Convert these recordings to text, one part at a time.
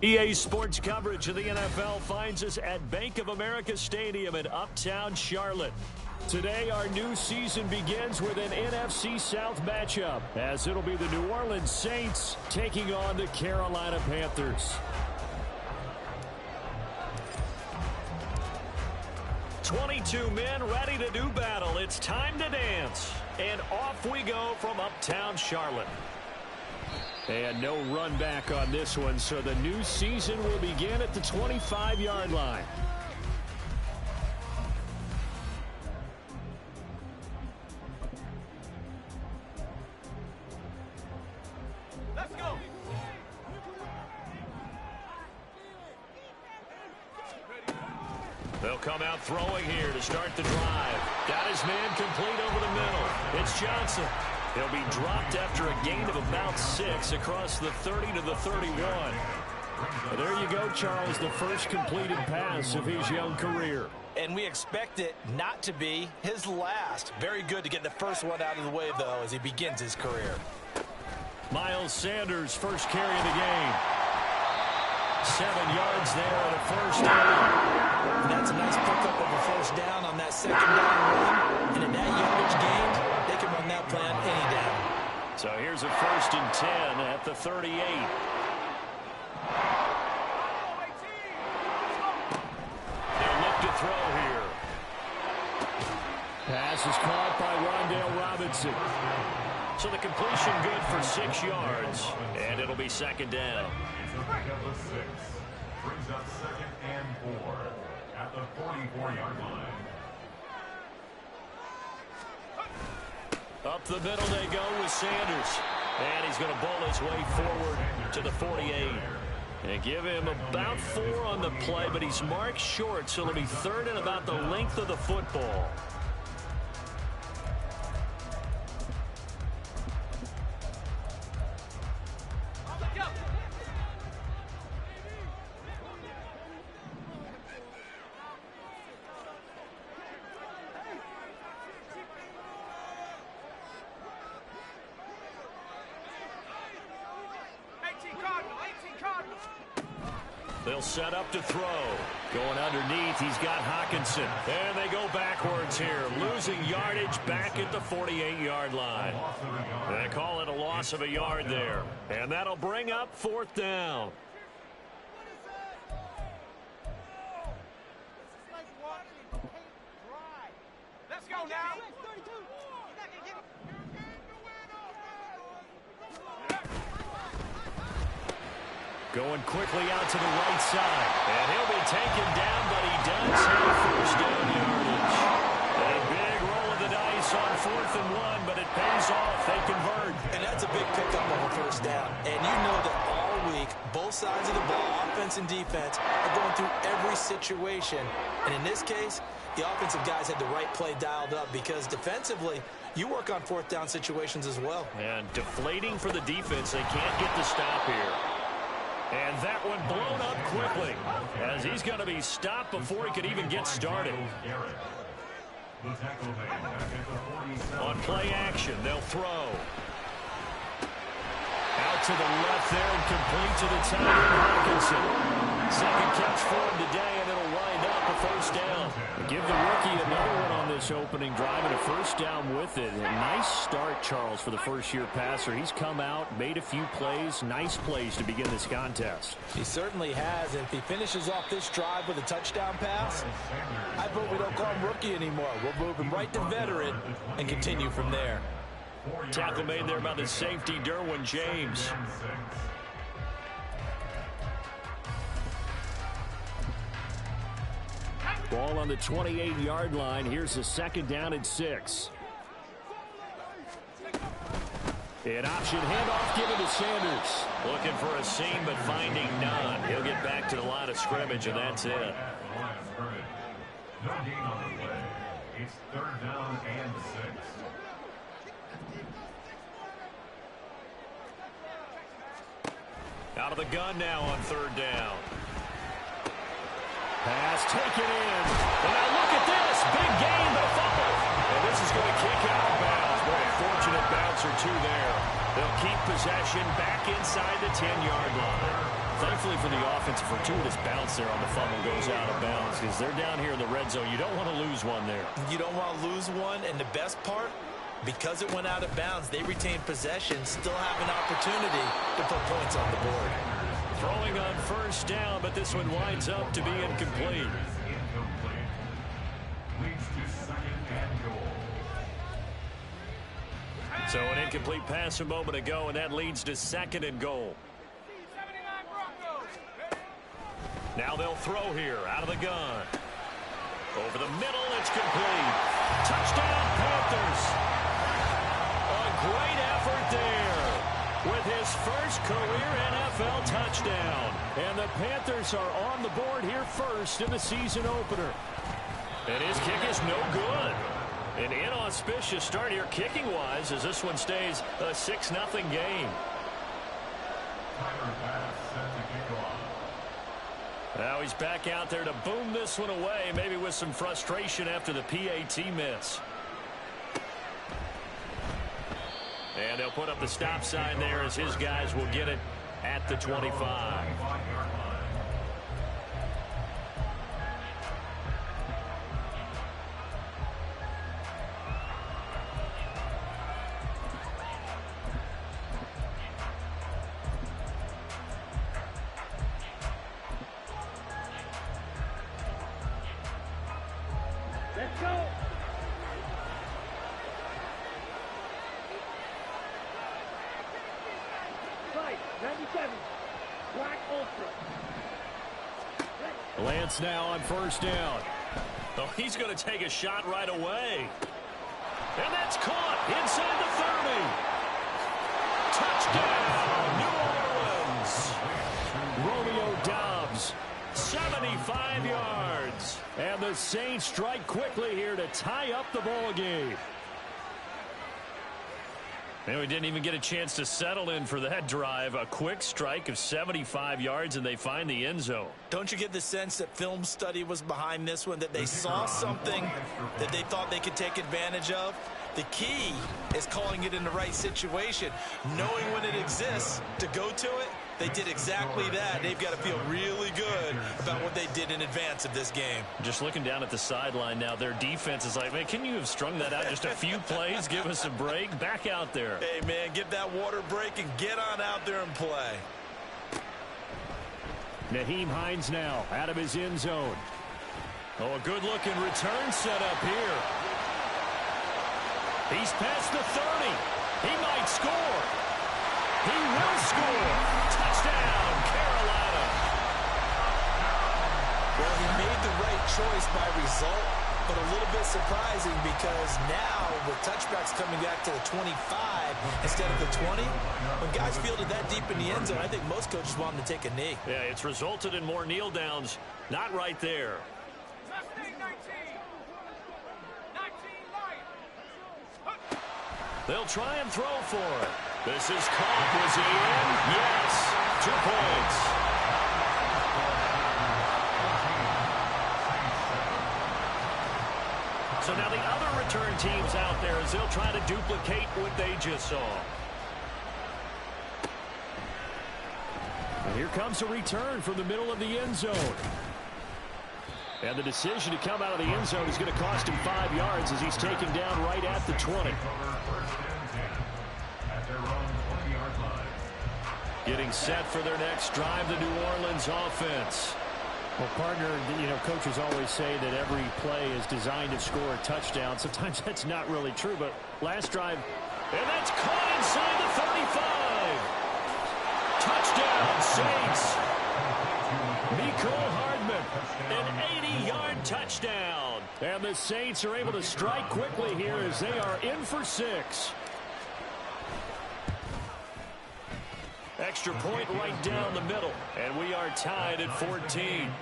EA Sports coverage of the NFL finds us at Bank of America Stadium in Uptown Charlotte. Today, our new season begins with an NFC South matchup, as it'll be the New Orleans Saints taking on the Carolina Panthers. 22 men ready to do battle. It's time to dance. And off we go from Uptown Charlotte. And no run back on this one, so the new season will begin at the 25-yard line. Let's go. They'll come out throwing here to start the drive. Got his man complete over the middle. It's Johnson. He'll be dropped after a gain of about 6 across the 30 to the 31. Well, there you go, Charles, the first completed pass of his young career. And we expect it not to be his last. Very good to get the first one out of the way, though, as he begins his career. Miles Sanders, first carry of the game. 7 yards there and a first down. And that's a nice pickup of a first down on that second down run. And in that yardage gained, they can run that plan any down. So here's a 1st and 10 at the 38. They'll look to throw here. Pass is caught by Rondale Robinson. So the completion good for 6 yards. And it'll be 2nd down. Brings up 2nd and 4 at the 44-yard line. Up the middle they go with Sanders. And he's going to bowl his way forward to the 48. And give him about 4 on the play, but he's marked short, so it'll be 3rd and about the length of the football. They'll set up to throw. Going underneath, he's got Hockenson. And they go backwards here, losing yardage back at the 48-yard line. They call it a loss of a yard there. And that'll bring up 4th down. Let's go now. Going quickly out to the right side. And he'll be taken down, but he does have first down yardage. A big roll of the dice on 4th and 1, but it pays off. They convert. And that's a big pickup of a first down. And you know that all week, both sides of the ball, offense and defense, are going through every situation. And in this case, the offensive guys had the right play dialed up because defensively, you work on 4th down situations as well. And deflating for the defense. They can't get the stop here. And that one blown up quickly as he's going to be stopped before he could even get started. On play action, they'll throw. Out to the left there and complete to the tight end, Hockenson. 2nd catch for him today, and it'll wind up a first down. Give the rookie another one on this opening drive and a first down with it. A nice start, Charles, for the first-year passer. He's come out, made a few plays, nice plays to begin this contest. He certainly has, and if he finishes off this drive with a touchdown pass, I vote we don't call him rookie anymore. We'll move him right to veteran and continue from there. Tackle made there by the safety, Derwin James. Ball on the 28-yard line. Here's the 2nd down and 6. An option handoff given to Sanders. Looking for a seam, but finding none. He'll get back to the line of scrimmage, and that's it. No gain on the play. It's 3rd down and 6. Out of the gun now on 3rd down. Pass taken in. And now look at this. Big gain, but a fumble. And this is going to kick out of bounds. Boy, a fortunate bounce or two there. They'll keep possession back inside the 10-yard line. thankfully for the offense, a fortuitous bounce there on the fumble goes out of bounds because they're down here in the red zone. You don't want to lose one there. You don't want to lose one, and the best part, because it went out of bounds, they retained possession, still have an opportunity to put points on the board. Throwing on first down, but this one winds up to be incomplete. Leads to second and goal. So an incomplete pass a moment ago, and that leads to second and goal. Now they'll throw here out of the gun. Over the middle, it's complete. Touchdown, Panthers. A great effort there with his first career NFL touchdown. And the Panthers are on the board here first in the season opener. And his kick is no good. An inauspicious start here kicking-wise as this one stays a 6-0 game. Tyler pass set to kick off. Now he's back out there to boom this one away, maybe with some frustration after the PAT miss. And they'll put up the stop sign there as his guys will get it at the 25. Let's go. Right, 97. Black Ultra. Lance now on first down. Oh, he's going to take a shot right away. And that's caught inside the 30. Touchdown, New Orleans. Romeo Doubs, 75 yards. And the Saints strike quickly here to tie up the ball game. And we didn't even get a chance to settle in for that drive. A quick strike of 75 yards, and they find the end zone. Don't you get the sense that film study was behind this one, that they saw something that they thought they could take advantage of? The key is calling it in the right situation, knowing when it exists to go to it. They did exactly that. They've got to feel really good about what they did in advance of this game. Just looking down at the sideline now, their defense is like, man, can you have strung that out just a few plays? Give us a break. Back out there. Hey, man, get that water break and get on out there and play. Naheem Hines now out of his end zone. Oh, a good-looking return set up here. He's past the 30. He might score. He will score. Touchdown, Carolina. Well, he made the right choice by result, but a little bit surprising because now with touchbacks coming back to the 25 instead of the 20, when guys fielded that deep in the end zone, I think most coaches want them to take a knee. Yeah, it's resulted in more kneel downs. Not right there. They'll try and throw for it. This is caught. Was he in? Yes. 2 points. So now the other return teams out there as they'll try to duplicate what they just saw. And here comes a return from the middle of the end zone. And the decision to come out of the end zone is going to cost him 5 yards as he's taken down right at the 20. Getting set for their next drive, the New Orleans offense. Well, partner, you know, coaches always say that every play is designed to score a touchdown. Sometimes that's not really true, but last drive. And that's caught inside the 35. Touchdown, Saints. Mecole Hardman, an 80-yard touchdown. And the Saints are able to strike quickly here as they are in for 6. Extra point right down the middle, and we are tied at 14.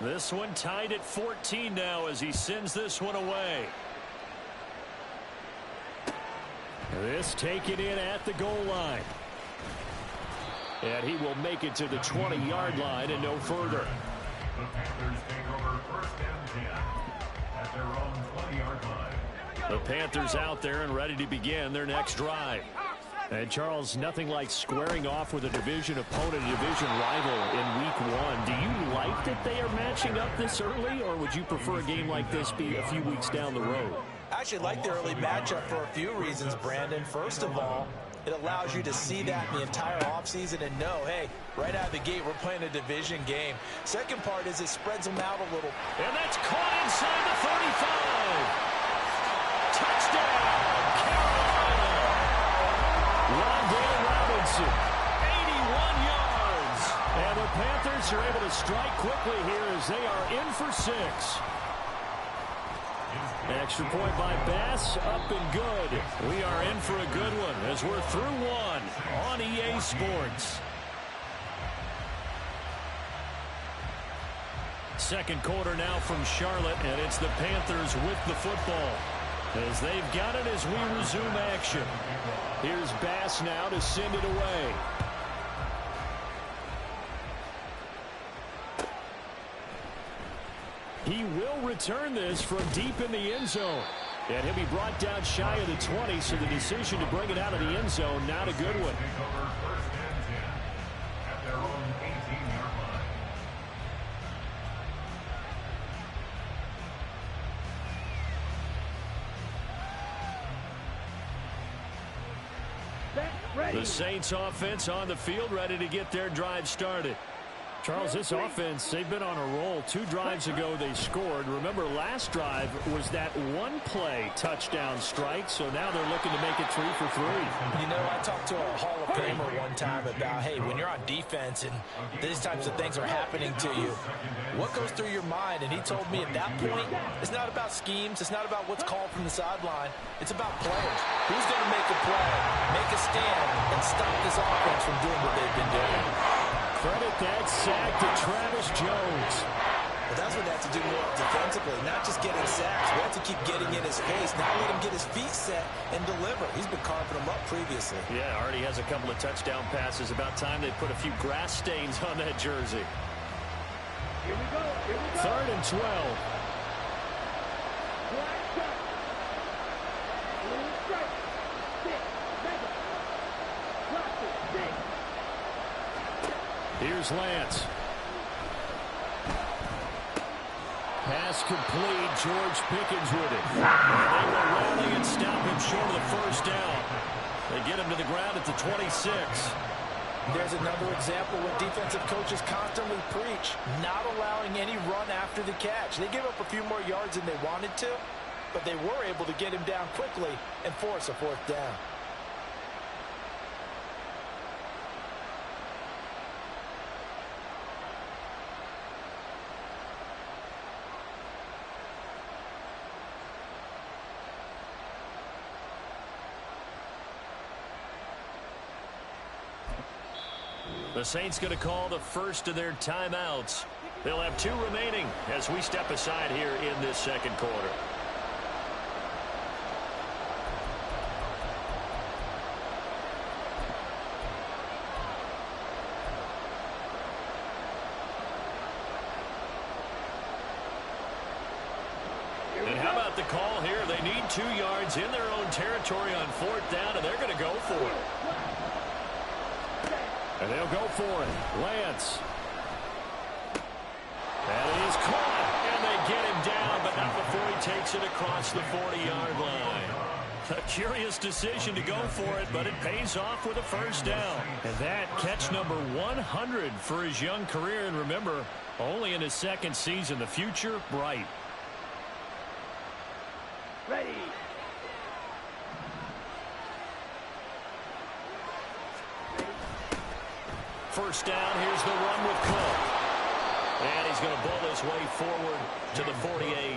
This one tied at 14 now as he sends this one away. This taken in at the goal line. And he will make it to the 20-yard line and no further. The Panthers take over first and 10 at their own 20-yard line. The Panthers out there and ready to begin their next drive. And Charles, nothing like squaring off with a division opponent, a division rival in week 1. Do you like that they are matching up this early, or would you prefer a game like this be a few weeks down the road? I actually like the early matchup for a few reasons, Brandon. First of all, it allows you to see that in the entire offseason and know, hey, right out of the gate, we're playing a division game. Second part is it spreads them out a little. And that's caught inside the 35. Touchdown, Carolina. Wandale Robinson, 81 yards. And the Panthers are able to strike quickly here as they are in for 6. Extra point by Bass, up and good. We are in for a good one as we're through 1 on EA Sports. Second quarter now from Charlotte, and it's the Panthers with the football as they've got it as we resume action. Here's Bass now to send it away. He will return this from deep in the end zone. And he'll be brought down shy of the 20, so the decision to bring it out of the end zone, not a good one. Take over first and 10 at their own 18-yard line. Set, ready. The Saints offense on the field, ready to get their drive started. Charles, this offense, they've been on a roll. 2 drives ago they scored. Remember, last drive was that one-play touchdown strike, so now they're looking to make it 3 for 3. You know, I talked to a Hall of Famer one time about, hey, when you're on defense and these types of things are happening to you, what goes through your mind? And he told me at that point, it's not about schemes. It's not about what's called from the sideline. It's about players. Who's going to make a play, make a stand, and stop this offense from doing what they've been doing? Credit that sack to Travis Jones. But that's what they have to do more defensively, not just getting sacks. We have to keep getting in his face. Now let him get his feet set and deliver. He's been carving them up previously. Yeah, already has a couple of touchdown passes. About time they put a few grass stains on that jersey. Here we go. Here we go. 3rd and 12. Black shot. Blue strike. 6. Mega. Block it. 6. Here's Lance. Pass complete. George Pickens with it. They will rally and stop him short of the first down. They get him to the ground at the 26. There's another example what defensive coaches constantly preach, not allowing any run after the catch. They gave up a few more yards than they wanted to, but they were able to get him down quickly and force a 4th down. The Saints going to call the first of their timeouts. They'll have 2 remaining as we step aside here in this second quarter. And how about the call here? They need 2 yards in their own territory on 4th down, and they're going to go for it. And they'll go for it. Lance. And it is caught. And they get him down, but not before he takes it across the 40-yard line. A curious decision to go for it, but it pays off with a first down. And that catch number 100 for his young career. And remember, only in his 2nd season. The future, bright. Ready. First down, here's the run with Cook. And he's going to bull his way forward to the 48.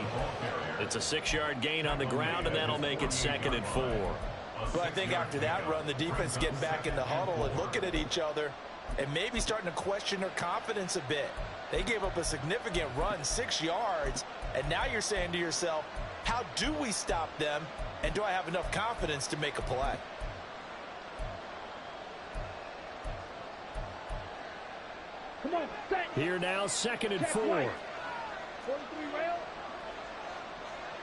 It's a 6-yard gain on the ground, and that'll make it 2nd and 4. Well, I think after that run, the defense is getting back in the huddle and looking at each other and maybe starting to question their confidence a bit. They gave up a significant run, 6 yards, and now you're saying to yourself, how do we stop them, and do I have enough confidence to make a play? – Come on, set. Here now, 2nd and Check 4. right. 43 rail.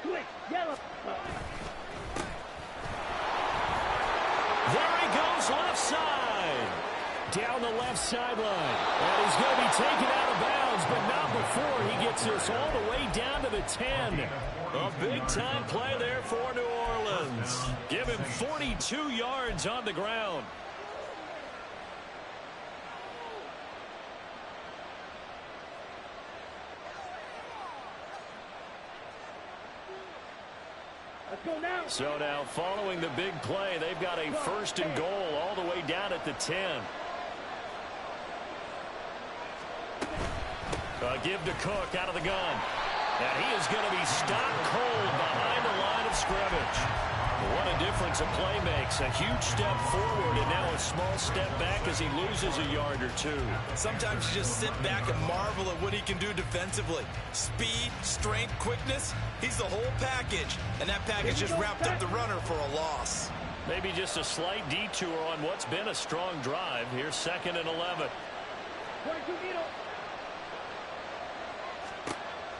Switch, yellow. There he goes, left side. Down the left sideline. And he's going to be taken out of bounds, but not before he gets this all the way down to the 10. A big-time play there for New Orleans. Give him 42 yards on the ground. Let's go now. So now, following the big play, they've got a 1st and goal all the way down at the 10. Give to Cook out of the gun. And he is going to be stopped cold behind the line of scrimmage. What a difference a play makes. A huge step forward and now a small step back as he loses a yard or 2. Sometimes you just sit back and marvel at what he can do defensively. Speed, strength, quickness. He's the whole package. And that package just wrapped up the runner for a loss. Maybe just a slight detour on what's been a strong drive. Here's 2nd and 11. 22 needle.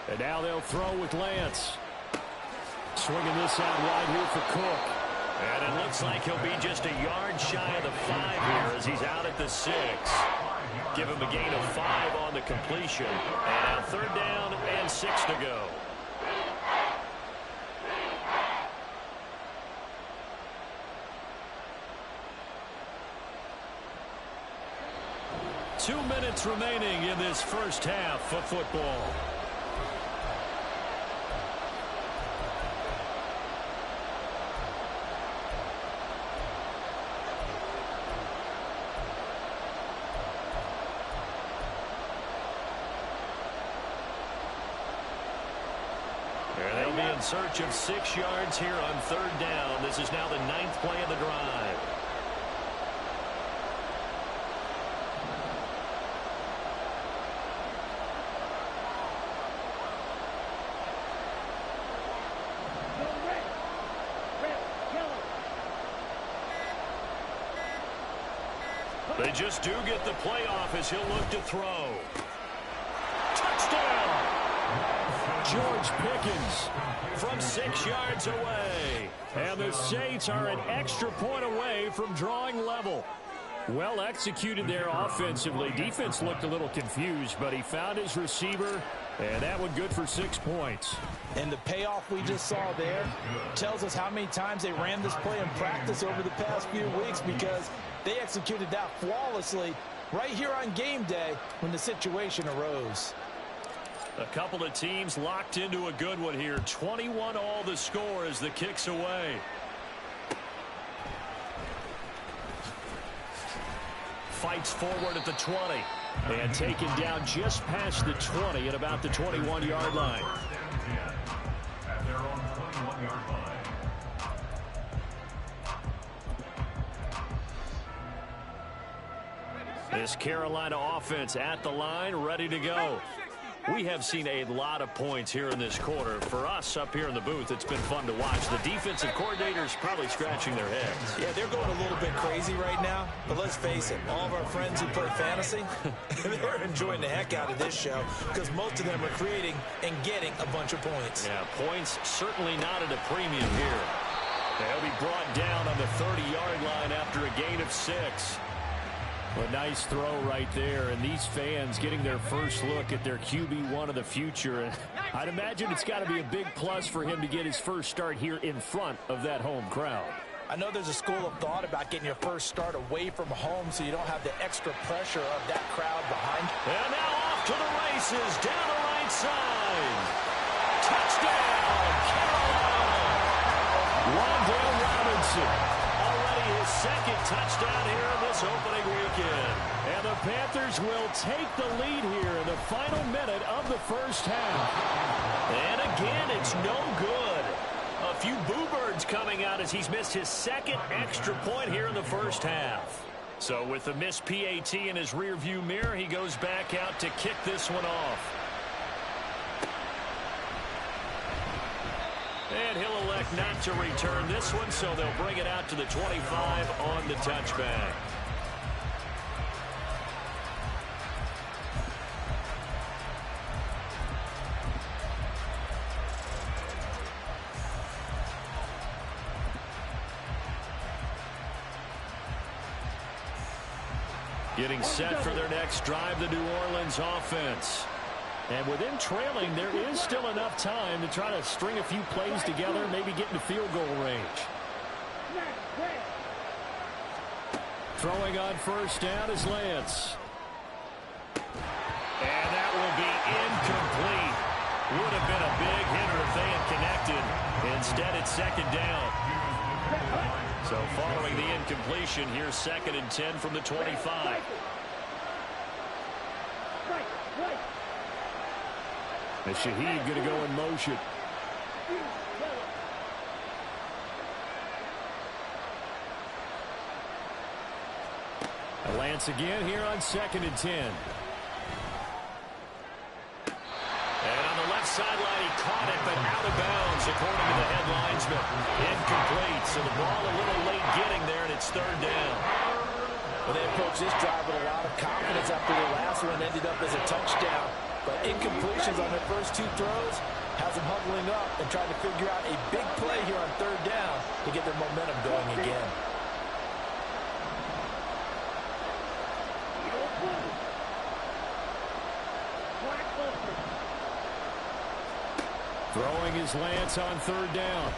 And now they'll throw with Lance. Swinging this out wide here for Cook. And it looks like he'll be just a yard shy of the 5 here as he's out at the 6. Give him a gain of 5 on the completion. And now 3rd down and 6 to go. Two minutes remaining in this first half of football. They'll be in search of 6 yards here on 3rd down. This is now the 9th play of the drive. They just do get the play off as he'll look to throw. Touchdown! George Pickens from 6 yards away. And the Saints are an extra point away from drawing level. Well executed there offensively. Defense looked a little confused, but he found his receiver, and that one good for 6 points. And the payoff we just saw there tells us how many times they ran this play in practice over the past few weeks, because they executed that flawlessly right here on game day when the situation arose. A couple of teams locked into a good one here. 21 all the score as the kick's away. Fights forward at the 20. And taken down just past the 20 at about the 21-yard line. At their own 21-yard line. This Carolina offense at the line, ready to go. We have seen a lot of points here in this quarter. For us up here in the booth, it's been fun to watch. The defensive coordinators probably scratching their heads. Yeah, they're going a little bit crazy right now. But let's face it, all of our friends who play fantasy, they're enjoying the heck out of this show because most of them are creating and getting a bunch of points. Yeah, points certainly not at a premium here. They'll be brought down on the 30-yard line after a gain of 6. A nice throw right there, and these fans getting their first look at their QB1 of the future. And I'd imagine it's got to be a big plus for him to get his first start here in front of that home crowd. I know there's a school of thought about getting your first start away from home so you don't have the extra pressure of that crowd behind. And now off to the races, down the right side. Touchdown, Carolina! Wandale Robinson. His second touchdown here in this opening weekend. And the Panthers will take the lead here in the final minute of the first half. And again, it's no good. A few boo birds coming out as he's missed his second extra point here in the first half. So with the missed PAT in his rearview mirror, he goes back out to kick this one off. And he'll elect not to return this one, so they'll bring it out to the 25 on the touchback. Getting set for their next drive, the New Orleans offense. And with them trailing, there is still enough time to try to string a few plays together, maybe get into field goal range. Throwing on first down is Lance. And that will be incomplete. Would have been a big hitter if they had connected. Instead, it's second down. So following the incompletion, here's 2nd and 10 from the 25. And Shaheed going to go in motion. Lance again here on 2nd and 10. And on the left sideline, he caught it, but out of bounds, according to the head linesman. Incomplete, so the ball a little late getting there, and it's 3rd down. Well, they approached this drive with a lot of confidence after the last one ended up as a touchdown. But incompletions on their first 2 throws has them huddling up and trying to figure out a big play here on 3rd down to get their momentum going again. Throwing is Lance on 3rd down.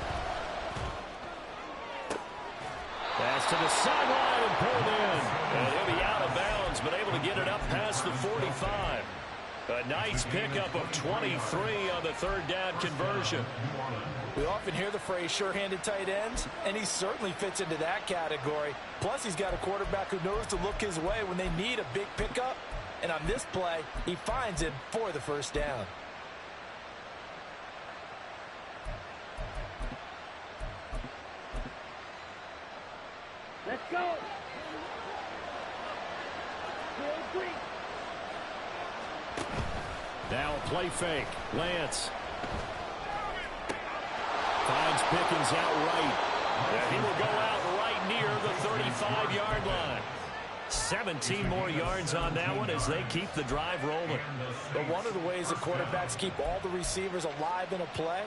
Pass to the sideline and pulled in. And he'll be out of bounds, but able to get it up past the 45. A nice pickup of 23 on the 3rd down conversion. We often hear the phrase sure-handed tight ends, and he certainly fits into that category. Plus, he's got a quarterback who knows to look his way when they need a big pickup. And on this play, he finds it for the 1st down. Let's go. Now a play fake. Lance finds Pickens out right. And he will go out right near the 35-yard line. 17 more yards on that one as they keep the drive rolling. But one of the ways that quarterbacks keep all the receivers alive in a play,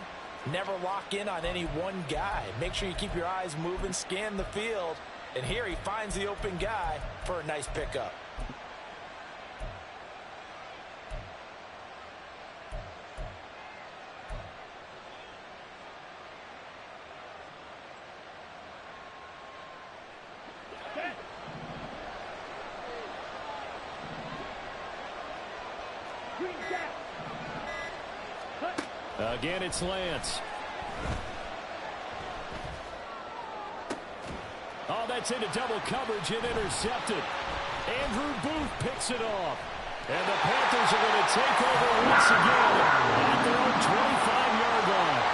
never lock in on any one guy. Make sure you keep your eyes moving, scan the field. And here he finds the open guy for a nice pickup. Again, it's Lance. Oh, that's into double coverage and intercepted. Andrew Booth picks it off. And the Panthers are going to take over once again at their own 25-yard line.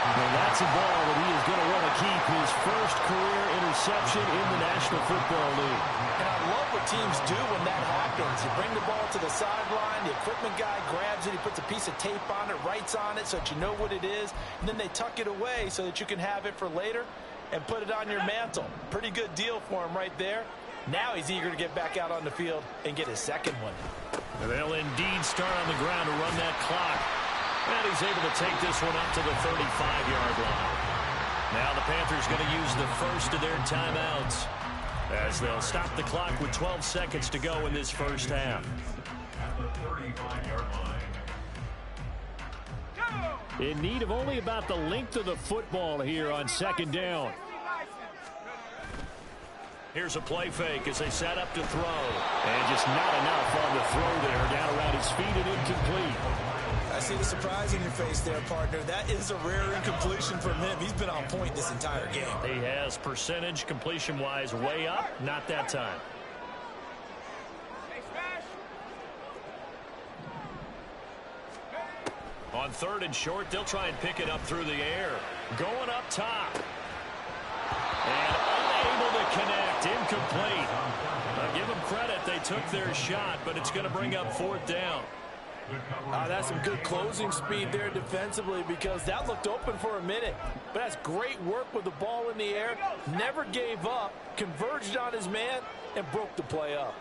And that's a ball that he is going to want to keep, his first career interception in the National Football League. And I love what teams do when that happens. You bring the ball to the sideline, the equipment guy grabs it, he puts a piece of tape on it, writes on it so that you know what it is, and then they tuck it away so that you can have it for later and put it on your mantle. Pretty good deal for him right there. Now he's eager to get back out on the field and get his second one. They'll indeed start on the ground to run that clock. And he's able to take this one up to the 35-yard line. Now the Panthers going to use the first of their timeouts as they'll stop the clock with 12 seconds to go in this first half. At the 35-yard line. In need of only about the length of the football here on 2nd down. Here's a play fake as they set up to throw. And just not enough on the throw there. Down around his feet and incomplete. I see the surprise in your face there, partner. That is a rare incompletion from him. He's been on point this entire game. He has percentage completion-wise way up. Not that time. On 3rd and short, they'll try and pick it up through the air. Going up top. And unable to connect. Incomplete. I'll give them credit. They took their shot, but it's going to bring up 4th down. That's some good closing speed there defensively because that looked open for a minute. But that's great work with the ball in the air. Never gave up, converged on his man, and broke the play up.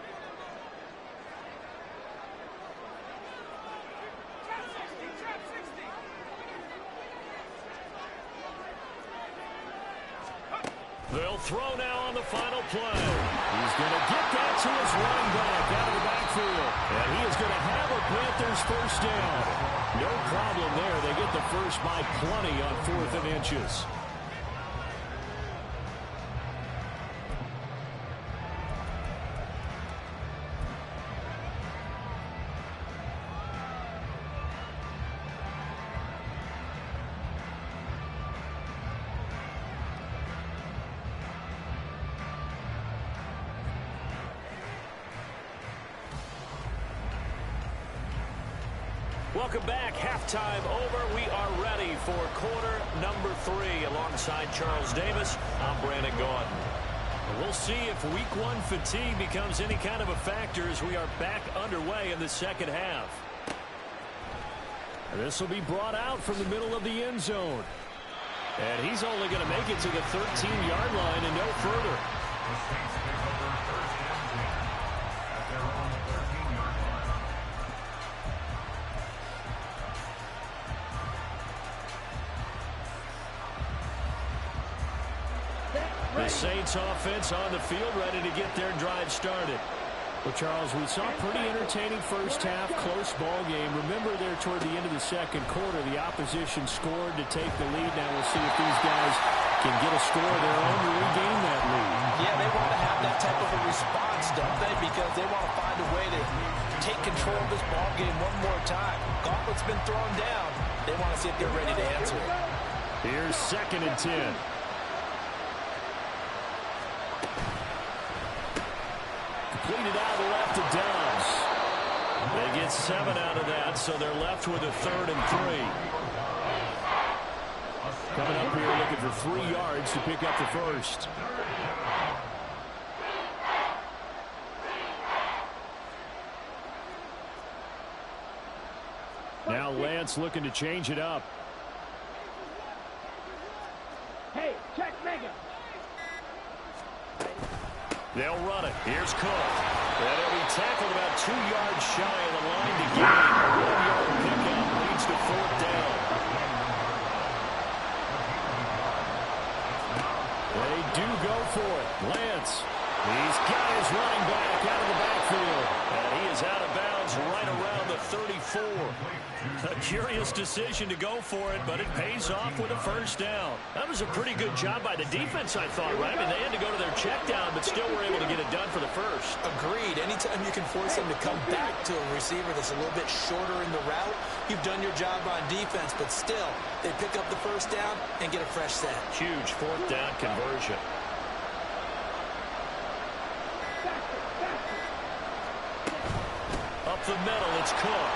They'll throw now on the final play. He's going to get that to his running back out of the backfield. And he is going to have a Panthers first down. No problem there. They get the first by plenty on 4th and inches. Welcome back. Halftime over. We are ready for quarter number 3. Alongside Charles Davis, I'm Brandon Gaudin. We'll see if week 1 fatigue becomes any kind of a factor as we are back underway in the second half. This will be brought out from the middle of the end zone. And he's only going to make it to the 13-yard line and no further. The Saints offense on the field, ready to get their drive started. Well, Charles, we saw a pretty entertaining first half, close ball game. Remember there toward the end of the second quarter, the opposition scored to take the lead. Now we'll see if these guys can get a score of their own to regain that lead. Yeah, they want to have that type of a response, don't they? Because they want to find a way to take control of this ball game one more time. Gauntlet's been thrown down. They want to see if they're ready to answer it. Here's 2nd and 10. Completed out left to Dobbs. They get 7 out of that, so they're left with a 3rd and 3. Coming up here looking for 3 yards to pick up the first. Now Lance looking to change it up. Hey, check Mega. They'll run it. Here's Cook. And he'll be tackled about 2 yards shy of the line to gain. A 1-yard pickup leads to 4th down. They do go for it. Lance. He's got his running back out of the backfield. And he is out of bounds right around the 34. A curious decision to go for it, but it pays off with a first down. That was a pretty good job by the defense, I thought, right? I mean, they had to go to their check down, but still were able to get it done for the first. Agreed. Anytime you can force them to come back to a receiver that's a little bit shorter in the route, you've done your job on defense, but still, they pick up the first down and get a fresh set. Huge 4th down conversion. Up the middle, it's Cook.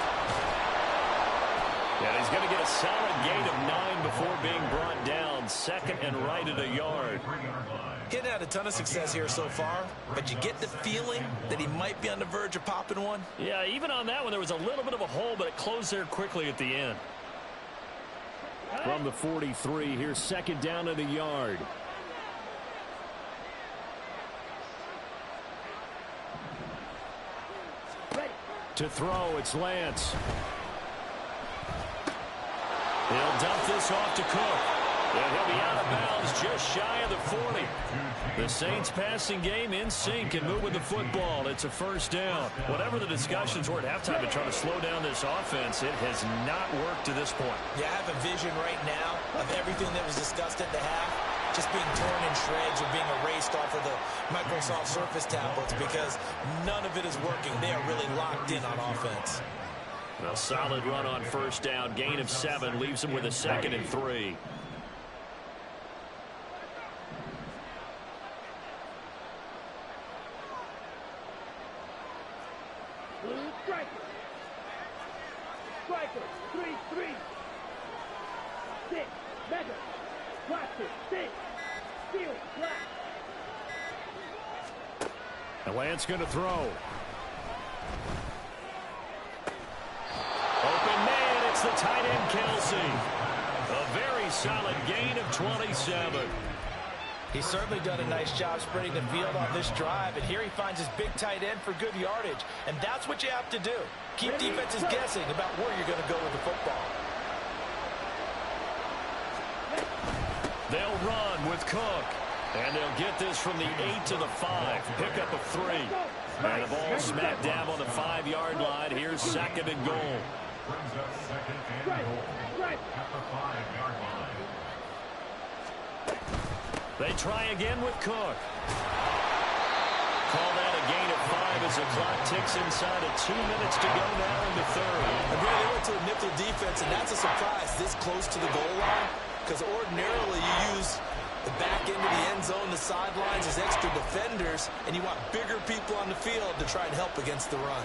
And he's going to get a solid gain of 9 before being brought down. 2nd and right at a yard. Getting had a ton of success here so far, but you get the feeling that he might be on the verge of popping one. Yeah, even on that one, there was a little bit of a hole, but it closed there quickly at the end. From the 43, here's 2nd down at a yard. To throw, it's Lance. He'll dump this off to Cook. And he'll be out of bounds just shy of the 40. The Saints passing game in sync and moving the football. It's a first down. Whatever the discussions were at halftime to try to slow down this offense, it has not worked to this point. Yeah, I have a vision right now of everything that was discussed at the half just being torn in shreds or being erased off of the Microsoft Surface tablets because none of it is working. They are really locked in on offense. A solid run on first down. Gain of 7 leaves them with a 2nd and 3. Striker, 3-3. 6, Mega. Watch it, 6. Steal, black. And Lance going to throw. Open man, it's the tight end, Kelsey. A very solid gain of 27. He's certainly done a nice job spreading the field on this drive, and here he finds his big tight end for good yardage, and that's what you have to do. Keep defenses guessing about where you're going to go with the football. They'll run with Cook. And they'll get this from the 8 to the 5. Pickup of 3. And the ball smacked down on the 5-yard line. Here's second and goal. Brings up second and goal at the 5-yard line. They try again with Cook. Call that a gain of 5 as the clock ticks inside of 2 minutes to go now in the third. Again, they went to a nickel defense, and that's a surprise this close to the goal line, because ordinarily you use the back end of the end zone, the sidelines as extra defenders, and you want bigger people on the field to try and help against the run.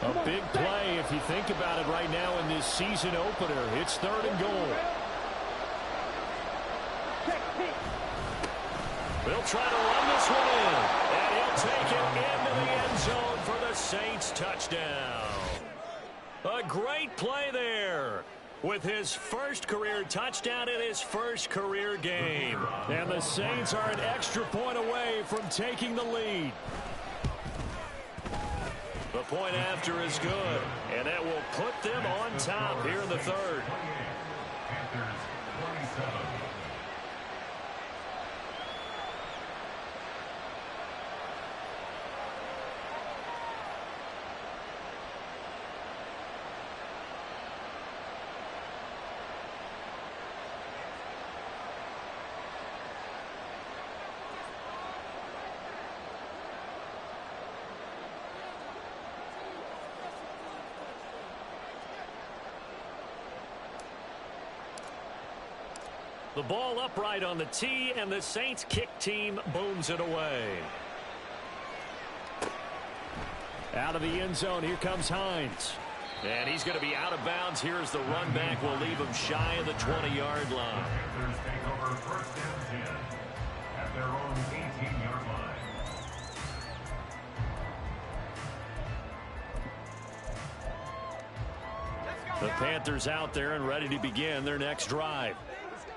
A big play if you think about it right now in this season opener. It's third and goal. They'll try to run this one in. And he'll take it into the end zone for the Saints touchdown. A great play there with his first career touchdown in his first career game. And the Saints are an extra point away from taking the lead. The point after is good, and that will put them on top here in the third. Panthers 27. The ball upright on the tee, and the Saints kick team booms it away. Out of the end zone, here comes Hines. And he's going to be out of bounds. Here's the run back. Will leave him shy of the 20-yard line. Panthers take over first and 10 at their own 18-yard line. The Panthers out there and ready to begin their next drive.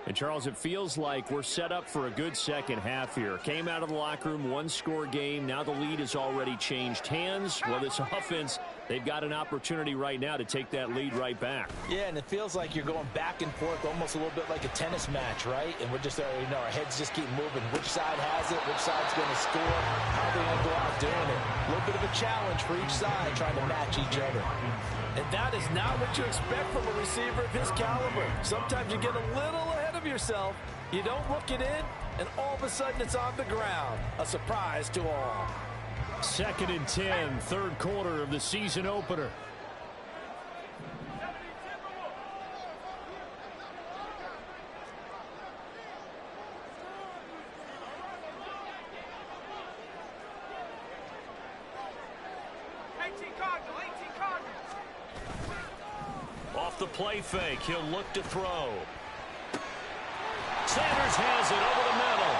And, Charles, it feels like we're set up for a good second half here. Came out of the locker room, one-score game. Now the lead has already changed hands. Well, this offense, they've got an opportunity right now to take that lead right back. Yeah, and it feels like you're going back and forth almost a little bit like a tennis match, right? And we're just, our heads just keep moving. Which side has it? Which side's going to score? How are they going to go out doing it? A little bit of a challenge for each side trying to match each other. And that is not what you expect from a receiver of his caliber. Sometimes you get a little ahead of yourself. You don't look it in, and all of a sudden it's on the ground. A surprise to all. Second and 10, third quarter of the season opener. Off the play fake, he'll look to throw. Sanders has it over the middle.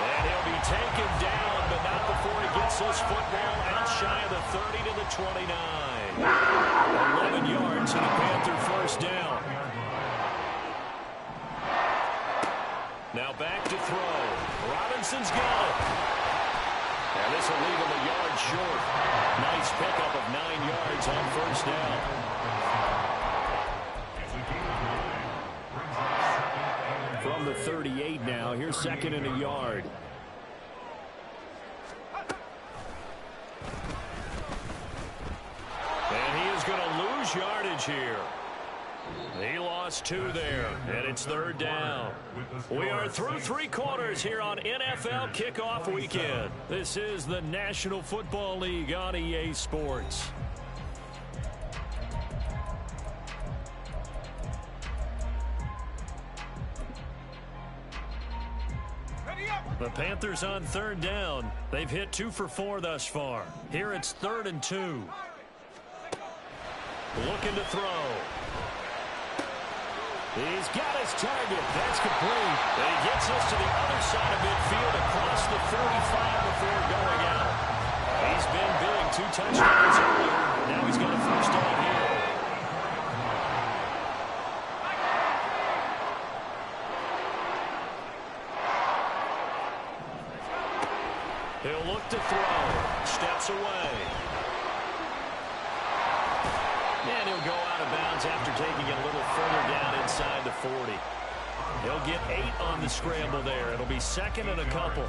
And he'll be taken down, but not before he gets this football out shy of the 30 to the 29. 11 yards and a Panther first down. Now back to throw. Robinson's got it. And this will leave him a yard short. Nice pickup of 9 yards on first down. From the 38 now, here's second and a yard. And he is going to lose yardage here. He lost 2 there, and it's third down. We are through 3 quarters here on NFL Kickoff Weekend. This is the National Football League on EA Sports. The Panthers on third down. They've hit 2 for 4 thus far. Here it's 3rd and 2. Looking to throw. He's got his target. That's complete. And he gets us to the other side of midfield across the 35 before going out. He's been big. 2 touchdowns earlier. Now he's got a first down here. He'll look to throw. Steps away. And he'll go out of bounds after taking it a little further down inside the 40. He'll get 8 on the scramble there. It'll be second and a couple.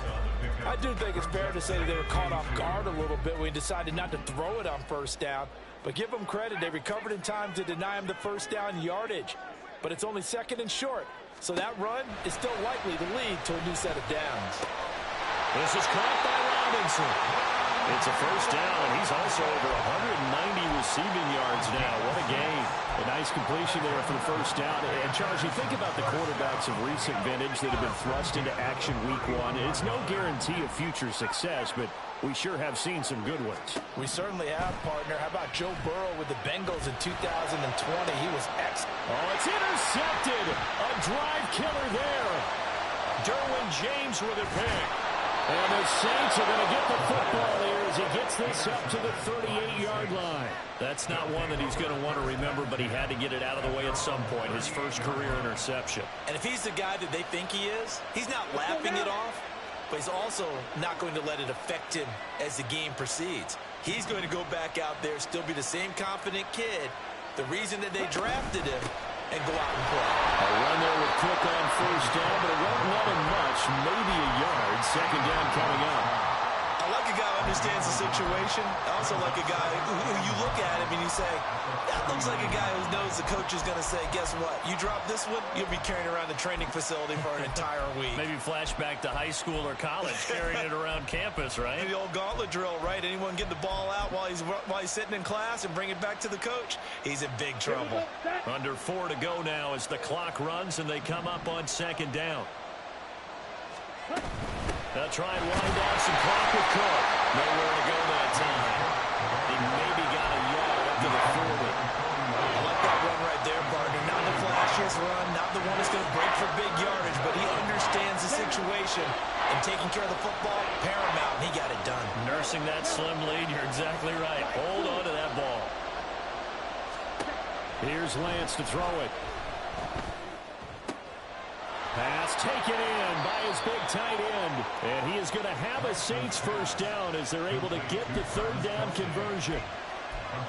I do think it's fair to say that they were caught off guard a little bit when he decided not to throw it on first down. But give them credit, they recovered in time to deny him the first down yardage. But it's only second and short, so that run is still likely to lead to a new set of downs. This is caught by Robinson. It's a first down, and he's also over 190 receiving yards now. What a game. A nice completion there for the first down. And, Charles, you think about the quarterbacks of recent vintage that have been thrust into action week 1. It's no guarantee of future success, but we sure have seen some good ones. We certainly have, partner. How about Joe Burrow with the Bengals in 2020? He was excellent. Oh, it's intercepted. A drive killer there. Derwin James with a pick. And the Saints are going to get the football here as he gets this up to the 38-yard line. That's not one that he's going to want to remember, but he had to get it out of the way at some point, his first career interception. And if he's the guy that they think he is, he's not laughing it off, but he's also not going to let it affect him as the game proceeds. He's going to go back out there, still be the same confident kid, the reason that they drafted him, and go out and play. A run there with Cook on first down, but it won't let him much, maybe a yard. Second down coming up. I like a guy who understands the situation. I also like a guy who you look at him and you say, that looks like a guy who knows the coach is going to say, guess what? You drop this one, you'll be carrying around the training facility for an entire week. Maybe flashback to high school or college, carrying it around campus, right? The old gauntlet drill, right? Anyone get the ball out while he's sitting in class and bring it back to the coach? He's in big trouble. Under 4 to go now as the clock runs and they come up on second down. They'll try and wind down some clock with Cook. Nowhere to go that time. He maybe got a yard up to the 40. I like that run right there, partner. Not the flashiest run, not the one that's going to break for big yardage, but he understands the situation. And taking care of the football, paramount, and he got it done. Nursing that slim lead, you're exactly right. Hold on to that ball. Here's Lance to throw it. Pass taken in by his big tight end. And he is going to have a Saints first down as they're able to get the third down conversion.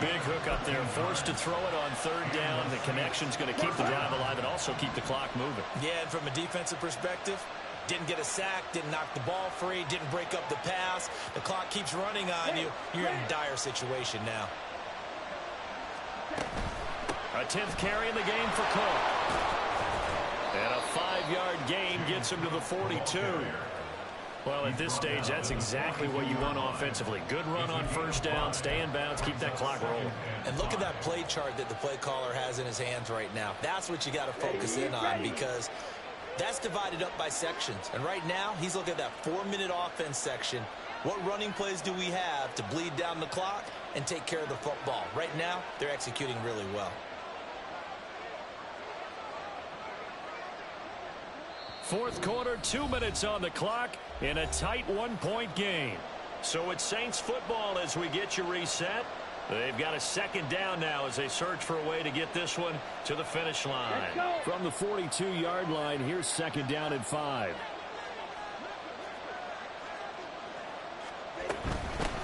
Big hook up there, forced to throw it on third down. The connection's going to keep the drive alive and also keep the clock moving. Yeah, and from a defensive perspective, didn't get a sack, didn't knock the ball free, didn't break up the pass. The clock keeps running on you. You're in a dire situation now. A 10th carry in the game for Cook. And a 5-yard gain gets him to the 42. Well, at this stage, that's exactly what you want offensively. Good run on first down, stay in bounds, keep that clock rolling. And look at that play chart that the play caller has in his hands right now. That's what you got to focus in on because that's divided up by sections. And right now, he's looking at that 4-minute offense section. What running plays do we have to bleed down the clock and take care of the football? Right now, they're executing really well. Fourth quarter, 2 minutes on the clock in a tight 1-point game. So it's Saints football as we get you reset. They've got a second down now as they search for a way to get this one to the finish line. From the 42-yard line, here's second down at 5.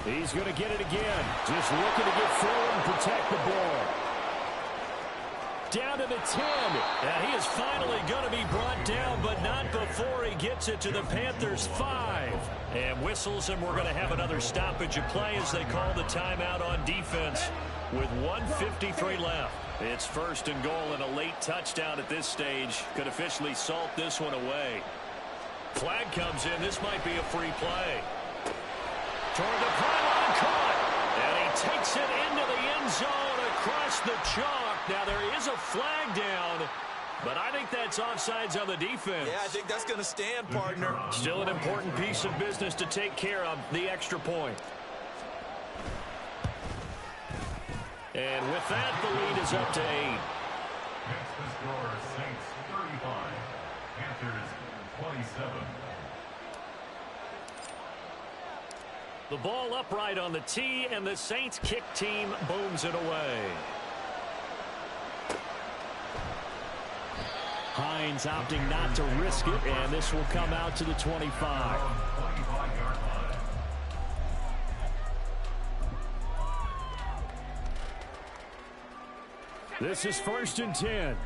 He's going to get it again. Just looking to get forward and protect the ball. Down to the 10. And he is finally going to be brought down, but not before he gets it to the Panthers' 5. And whistles, and we're going to have another stoppage of play as they call the timeout on defense with 1:53 left. It's first and goal, and a late touchdown at this stage could officially salt this one away. Flag comes in. This might be a free play. Toward the pylon, caught. And he takes it into the end zone across the chalk. Now, there is a flag down, but I think that's offsides on the defense. Yeah, I think that's going to stand, partner. Still an important piece of business to take care of, the extra point. And with that, the lead is up to 8. Next to score, Saints 35, Panthers 27. The ball upright on the tee, and the Saints kick team booms it away. Hines opting not to risk it, and this will come out to the 25. This is 1st and 10.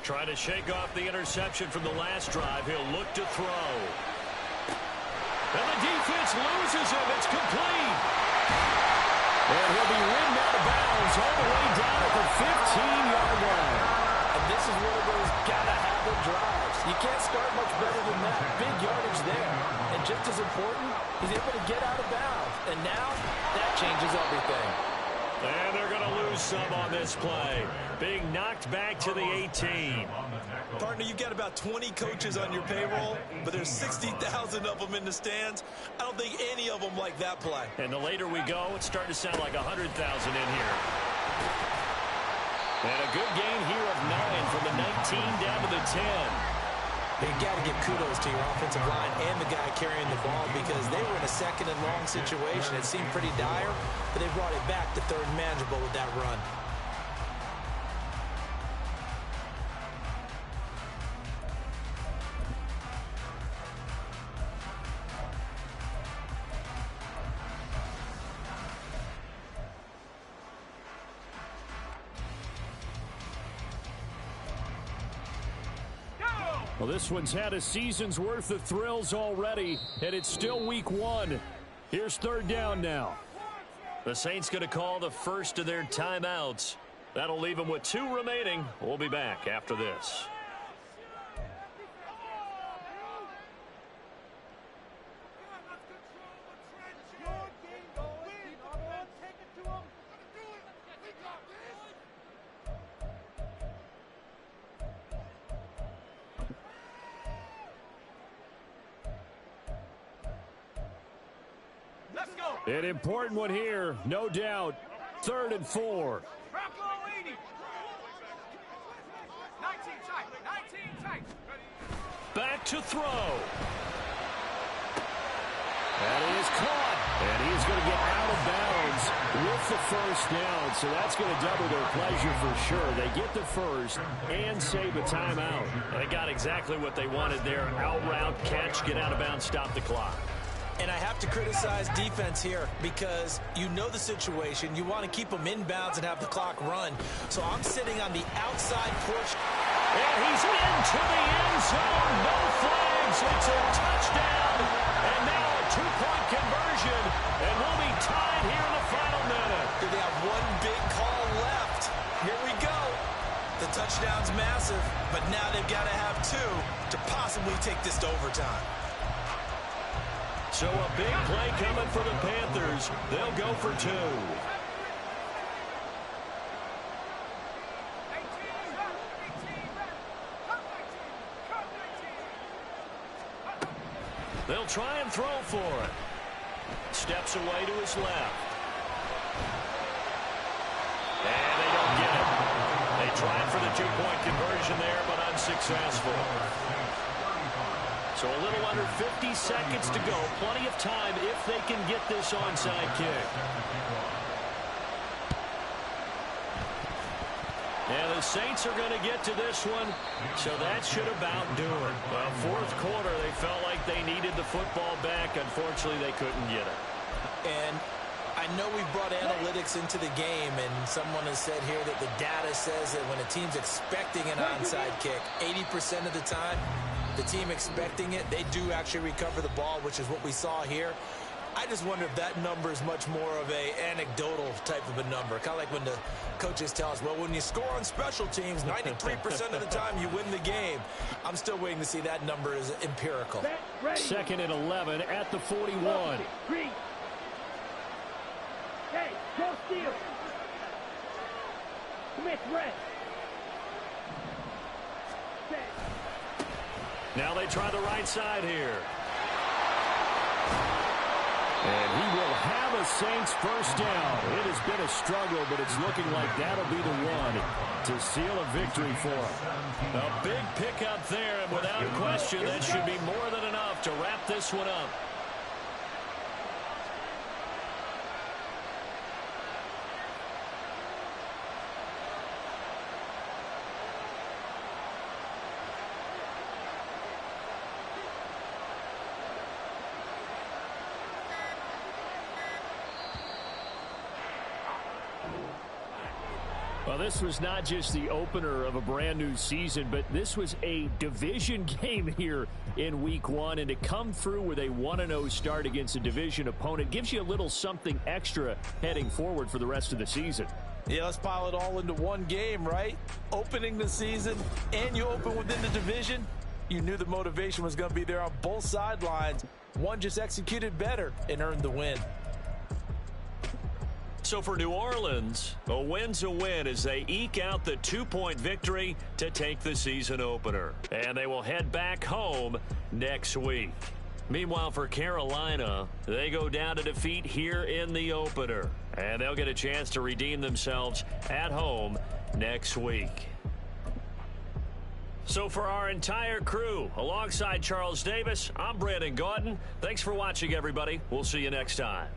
Trying to shake off the interception from the last drive. He'll look to throw. And the defense loses him. It's complete. And he'll be ridden out of bounds all the way down at the 15-yard line. And this is one of those gotta-have-it drives. You can't start much better than that. Big yardage there. And just as important, he's able to get out of bounds. And now, that changes everything. And they're going to lose some on this play. Being knocked back to the 18. Partner, you've got about 20 coaches on your payroll, but there's 60,000 of them in the stands. I don't think any of them like that play. And the later we go, it's starting to sound like 100,000 in here. And a good gain here of 9 from the 19 down to the 10. You got to give kudos to your offensive line and the guy carrying the ball because they were in a 2nd and long situation. It seemed pretty dire, but they brought it back to 3rd and manageable with that run. Well, this one's had a season's worth of thrills already, and it's still week 1. Here's 3rd down now. The Saints going to call the first of their timeouts. That'll leave them with 2 remaining. We'll be back after this. An important one here, no doubt. 3rd and 4. Back to throw. And he is caught. And he's going to get out of bounds with the 1st down. So that's going to double their pleasure for sure. They get the 1st and save a timeout. And they got exactly what they wanted there. Out route, catch, get out of bounds, stop the clock. And I have to criticize defense here because you know the situation. You want to keep them inbounds and have the clock run. So I'm sitting on the outside portion. And he's into the end zone. No flags. It's a touchdown. And now a 2-point conversion. And we'll be tied here in the final minute. They have one big call left. Here we go. The touchdown's massive, but now they've got to have 2 to possibly take this to overtime. So a big play coming for the Panthers. They'll go for 2. They'll try and throw for it. Steps away to his left. And they don't get it. They tried for the 2-point conversion there, but unsuccessful. So a little under 50 seconds to go. Plenty of time if they can get this onside kick. And the Saints are going to get to this one, so that should about do it. Well, 4th quarter, they felt like they needed the football back. Unfortunately, they couldn't get it. And I know we've brought analytics into the game, and someone has said here that the data says that when a team's expecting an onside kick, 80% of the time, the team expecting it, they do actually recover the ball, which is what we saw here. I just wonder if that number is much more of a anecdotal type of a number. Kind of like when the coaches tell us, well, when you score on special teams, 93% of the time you win the game. I'm still waiting to see that number is empirical. 2nd and 11 at the 41. Hey, go steal. Commit red. Now they try the right side here. And he will have a Saints 1st down. It has been a struggle, but it's looking like that'll be the one to seal a victory for him. A big pickup there, and without question, that should be more than enough to wrap this one up. Well, this was not just the opener of a brand new season, but this was a division game here in week one. And to come through with a 1-0 start against a division opponent gives you a little something extra heading forward for the rest of the season. Yeah, let's pile it all into one game, right? Opening the season, and you open within the division. You knew the motivation was going to be there on both sidelines. One just executed better and earned the win. So for New Orleans, a win's a win as they eke out the 2-point victory to take the season opener. And they will head back home next week. Meanwhile, for Carolina, they go down to defeat here in the opener. And they'll get a chance to redeem themselves at home next week. So for our entire crew, alongside Charles Davis, I'm Brandon Gautin. Thanks for watching, everybody. We'll see you next time.